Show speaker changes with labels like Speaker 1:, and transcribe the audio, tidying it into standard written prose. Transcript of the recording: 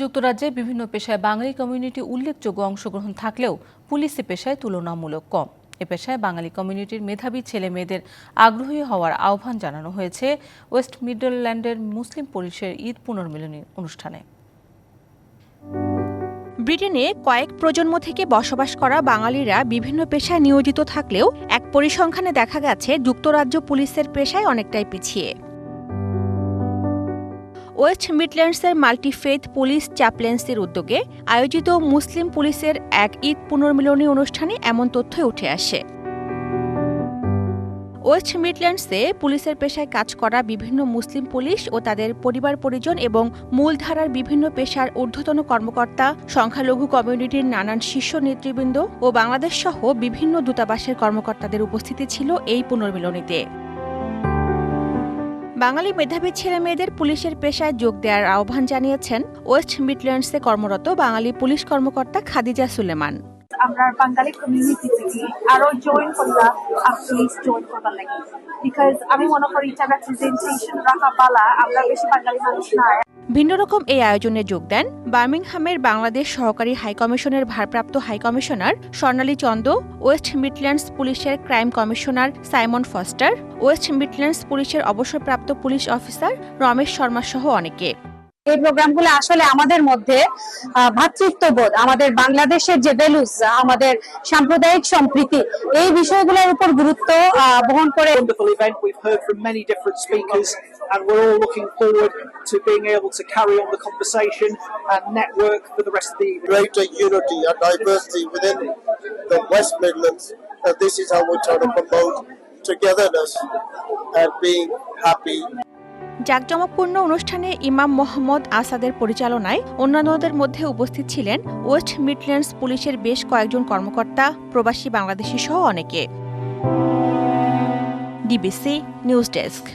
Speaker 1: যুক্তরাজ্যে বিভিন্ন পেশায় বাঙালি কমিউনিটি উল্লেখযোগ্য অংশগ্রহণ থাকলেও পুলিশি পেশায় তুলনামূলক কম। এ পেশায় বাঙালি কমিউনিটির মেধাবী ছেলে মেয়েদের আগ্রহী হওয়ার আহ্বান জানানো হয়েছে ওয়েস্ট মিডল্যান্ডের মুসলিম পুলিশের ঈদ পুনর্মিলনী অনুষ্ঠানে।
Speaker 2: ব্রিটেনে কয়েক প্রজন্ম থেকে বসবাস করা বাঙালিরা বিভিন্ন পেশায় নিয়োজিত থাকলেও এক পরিসংখ্যানে দেখা গেছে যুক্তরাজ্য পুলিশের পেশায় অনেকটাই পিছিয়ে। ওয়েস্ট মিডল্যান্ডসের মাল্টিফেথ পুলিশ চ্যাপ্লেন্সির উদ্যোগে আয়োজিত মুসলিম পুলিশের এক ঈদ পুনর্মিলনী অনুষ্ঠানে এমন তথ্য উঠে আসে। ওয়েস্ট মিডল্যান্ডসে পুলিশের পেশায় কাজ করা বিভিন্ন মুসলিম পুলিশ ও তাদের পরিবার পরিজন এবং মূলধারার বিভিন্ন পেশার ঊর্ধ্বতন কর্মকর্তা, সংখ্যালঘু কমিউনিটির নানান শীর্ষ নেতৃবৃন্দ ও বাংলাদেশ সহ বিভিন্ন দূতাবাসের কর্মকর্তাদের উপস্থিতি ছিল এই পুনর্মিলনীতে। বাঙালি মেধাবী ছেলেমেয়েদের পুলিশের পেশায় যোগ দেওয়ার আহ্বান জানিয়েছেন ওয়েস্ট মিডল্যান্ডসে কর্মরত বাঙালি পুলিশ কর্মকর্তা খাদিজা সুলেমান।
Speaker 3: আমরা বাঙালি কমিউনিটি থেকে আরো জয়েন করলাম পুলিশ জয়েন করবার লাগে, বিকজ আমি মনে করি এটা রিপ্রেজেন্টেশন রাখা বালা। আমরা বেশি বাঙালি মানুষ না।
Speaker 2: ভিন্ন রকম এই আয়োজনে যোগ দেন বার্মিংহামের বাংলাদেশ সহকারী হাইকমিশনের ভারপ্রাপ্ত high commissioner Swarnali Chanda, West Midlands পুলিশের crime commissioner Simon Foster, West Midlands পুলিশের অবসরপ্রাপ্ত পুলিশ অফিসার রমেশ শর্মা সহ অনেকে।
Speaker 4: এই প্রোগ্রামগুলো আসলে আমাদের মধ্যে ভ্রাতৃত্ববোধ, আমাদের বাংলাদেশের যে ভ্যালুজ, আমাদের সাম্প্রদায়িক সম্প্রীতি, এই বিষয়গুলোর উপর গুরুত্ব বহন করে।
Speaker 5: And we're all looking forward to being able to carry on the conversation and network for the rest of the evening.
Speaker 6: Greater unity and diversity within the West Midlands, and this is how we're trying to promote togetherness and being happy.
Speaker 2: জাঁকজমকপূর্ণ অনুষ্ঠানে ইমাম মোহাম্মদ আসাদের পরিচালনায় অন্যান্যদের মধ্যে উপস্থিত ছিলেন West Midlands পুলিশের বেশ কয়েকজন কর্মকর্তা, প্রবাসী বাংলাদেশি সহ অনেকে। DBC news desk.